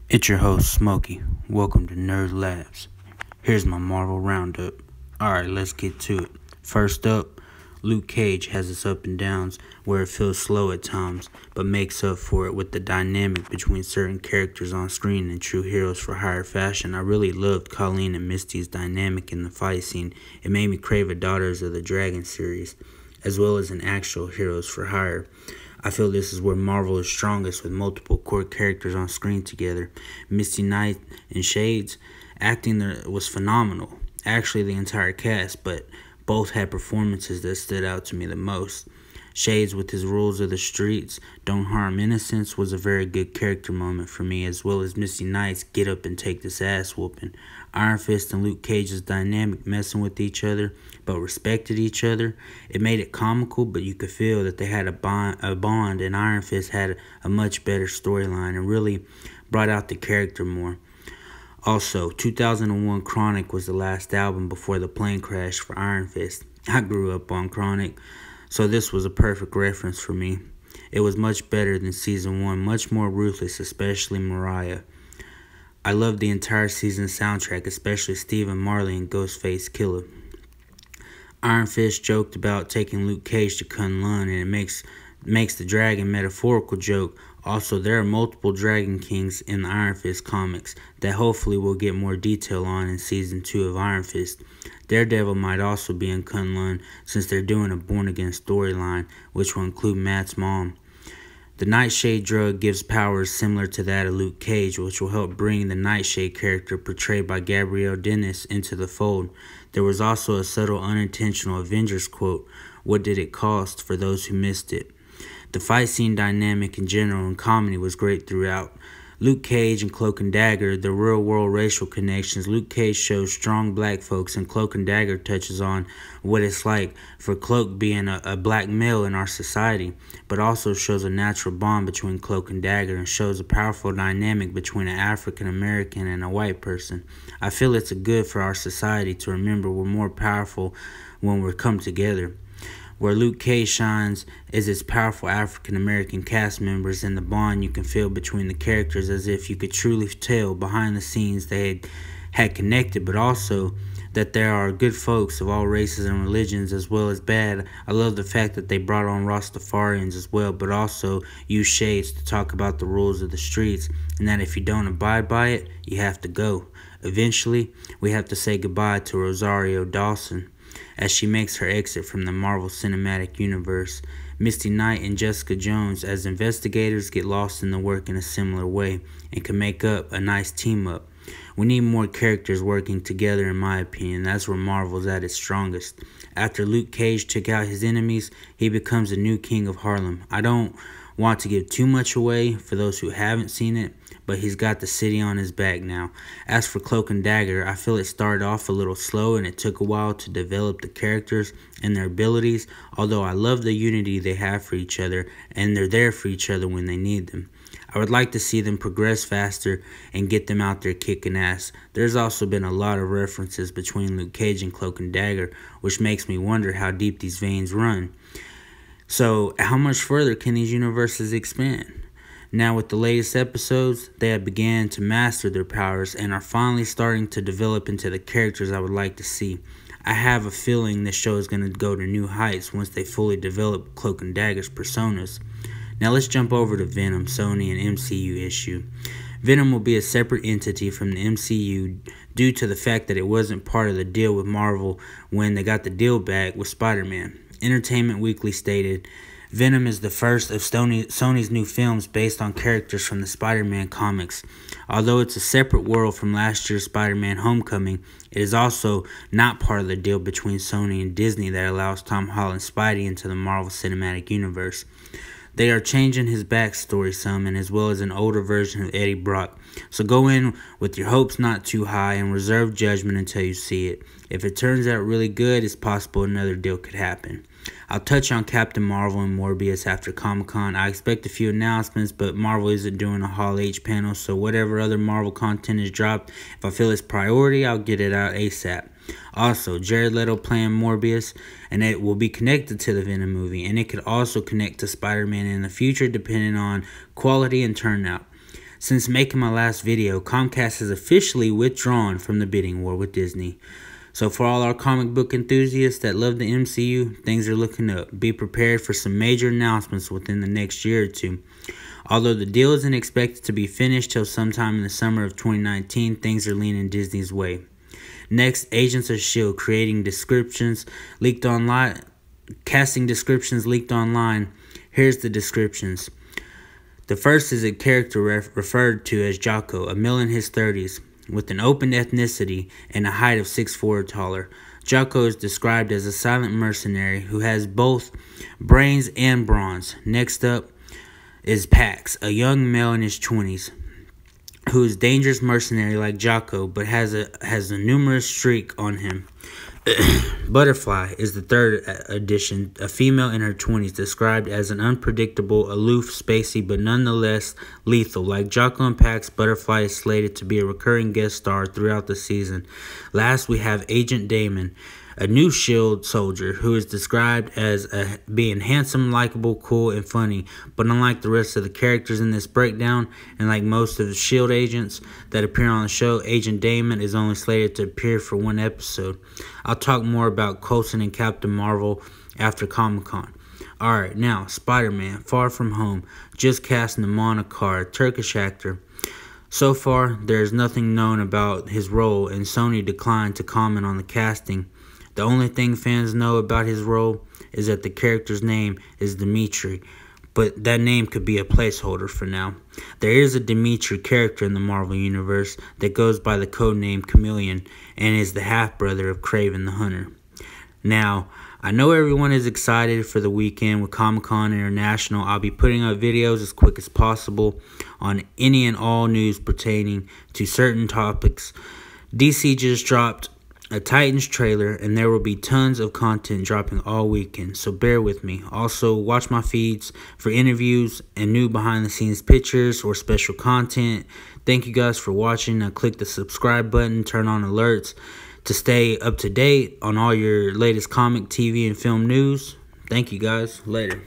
It's your host, Smokey. Welcome to Nerd Labs. Here's my Marvel Roundup. Alright, let's get to it. First up, Luke Cage has its up and downs where it feels slow at times, but makes up for it with the dynamic between certain characters on screen and true heroes for hire fashion. I really loved Colleen and Misty's dynamic in the fight scene. It made me crave a Daughters of the Dragon series, as well as an actual Heroes for Hire. I feel this is where Marvel is strongest, with multiple core characters on screen together. Misty Knight and Shades acting there was phenomenal. Actually, the entire cast, but both had performances that stood out to me the most. Shades, with his rules of the streets, don't harm innocents, was a very good character moment for me, as well as Misty Knight's get up and take this ass whooping. Iron Fist and Luke Cage's dynamic, messing with each other, but respected each other. It made it comical, but you could feel that they had a bond, and Iron Fist had a much better storyline and really brought out the character more. Also, 2001 Chronic was the last album before the plane crash for Iron Fist. I grew up on Chronic, so this was a perfect reference for me. It was much better than Season 1, much more ruthless, especially Mariah. I loved the entire season soundtrack, especially Stephen Marley and Ghostface Killah. Iron Fist joked about taking Luke Cage to Kunlun, and it makes the dragon metaphorical joke. Also, there are multiple Dragon Kings in the Iron Fist comics that hopefully we'll get more detail on in Season 2 of Iron Fist. Daredevil might also be in Kunlun, since they're doing a Born Again storyline, which will include Matt's mom. The Nightshade drug gives powers similar to that of Luke Cage, which will help bring the Nightshade character portrayed by Gabrielle Dennis into the fold. There was also a subtle unintentional Avengers quote, "What did it cost?" for those who missed it. The fight scene dynamic in general and comedy was great throughout. Luke Cage and Cloak and Dagger, the real-world racial connections. Luke Cage shows strong black folks, and Cloak and Dagger touches on what it's like for Cloak being a black male in our society, but also shows a natural bond between Cloak and Dagger and shows a powerful dynamic between an African-American and a white person. I feel it's good for our society to remember we're more powerful when we come together. Where Luke Cage shines is its powerful African-American cast members and the bond you can feel between the characters, as if you could truly tell behind the scenes they had connected, but also that there are good folks of all races and religions as well as bad. I love the fact that they brought on Rastafarians as well, but also use Shades to talk about the rules of the streets, and that if you don't abide by it, you have to go. Eventually, we have to say goodbye to Rosario Dawson as she makes her exit from the Marvel Cinematic Universe. Misty Knight and Jessica Jones as investigators get lost in the work in a similar way and can make up a nice team up. We need more characters working together, in my opinion. That's where Marvel's at its strongest. After Luke Cage took out his enemies, he becomes the new king of Harlem. I don't want to give too much away for those who haven't seen it, but he's got the city on his back now. As for Cloak and Dagger, I feel it started off a little slow and it took a while to develop the characters and their abilities, although I love the unity they have for each other and they're there for each other when they need them. I would like to see them progress faster and get them out there kicking ass. There's also been a lot of references between Luke Cage and Cloak and Dagger, which makes me wonder how deep these veins run. So, how much further can these universes expand? Now, with the latest episodes, they have began to master their powers and are finally starting to develop into the characters I would like to see. I have a feeling this show is going to go to new heights once they fully develop Cloak and Dagger's personas. Now, let's jump over to Venom, Sony, and MCU issue. Venom will be a separate entity from the MCU due to the fact that it wasn't part of the deal with Marvel when they got the deal back with Spider-Man. Entertainment Weekly stated, Venom is the first of Sony's new films based on characters from the Spider-Man comics. Although it's a separate world from last year's Spider-Man Homecoming, it is also not part of the deal between Sony and Disney that allows Tom Holland's Spidey into the Marvel Cinematic Universe. They are changing his backstory some, and as well as an older version of Eddie Brock. So go in with your hopes not too high and reserve judgment until you see it. If it turns out really good, it's possible another deal could happen. I'll touch on Captain Marvel and Morbius after Comic-Con. I expect a few announcements, but Marvel isn't doing a Hall H panel, so whatever other Marvel content is dropped, if I feel it's priority, I'll get it out ASAP. Also, Jared Leto playing Morbius, and it will be connected to the Venom movie, and it could also connect to Spider-Man in the future depending on quality and turnout. Since making my last video, Comcast has officially withdrawn from the bidding war with Disney. So for all our comic book enthusiasts that love the MCU, things are looking up. Be prepared for some major announcements within the next year or two. Although the deal isn't expected to be finished till sometime in the summer of 2019, things are leaning Disney's way. Next, Agents of S.H.I.E.L.D. casting descriptions leaked online. Here's the descriptions. The first is a character referred to as Jocko, a male in his 30s, with an open ethnicity and a height of 6'4" or taller. Jocko is described as a silent mercenary who has both brains and bronze. Next up is Pax, a young male in his 20s, who is a dangerous mercenary like Jocko, but has a numerous streak on him. Butterfly is the third addition, a female in her 20s, described as an unpredictable, aloof, spacey, but nonetheless lethal. Like Jocko and Pax, Butterfly is slated to be a recurring guest star throughout the season. Last, we have Agent Damon, a new S.H.I.E.L.D. soldier who is described as being handsome, likable, cool, and funny. But unlike the rest of the characters in this breakdown, and like most of the S.H.I.E.L.D. agents that appear on the show, Agent Damon is only slated to appear for one episode. I'll talk more about Coulson and Captain Marvel after Comic-Con. Alright, now, Spider-Man, Far From Home, just cast Naman Akar, a Turkish actor. So far, there is nothing known about his role, and Sony declined to comment on the casting. The only thing fans know about his role is that the character's name is Dimitri, but that name could be a placeholder for now. There is a Dimitri character in the Marvel Universe that goes by the codename Chameleon and is the half-brother of Kraven the Hunter. Now, I know everyone is excited for the weekend with Comic-Con International. I'll be putting up videos as quick as possible on any and all news pertaining to certain topics. DC just dropped a Titans trailer, and there will be tons of content dropping all weekend, so bear with me. Also, watch my feeds for interviews and new behind-the-scenes pictures or special content. Thank you guys for watching. Now click the subscribe button, turn on alerts to stay up to date on all your latest comic, TV, and film news. Thank you guys. Later.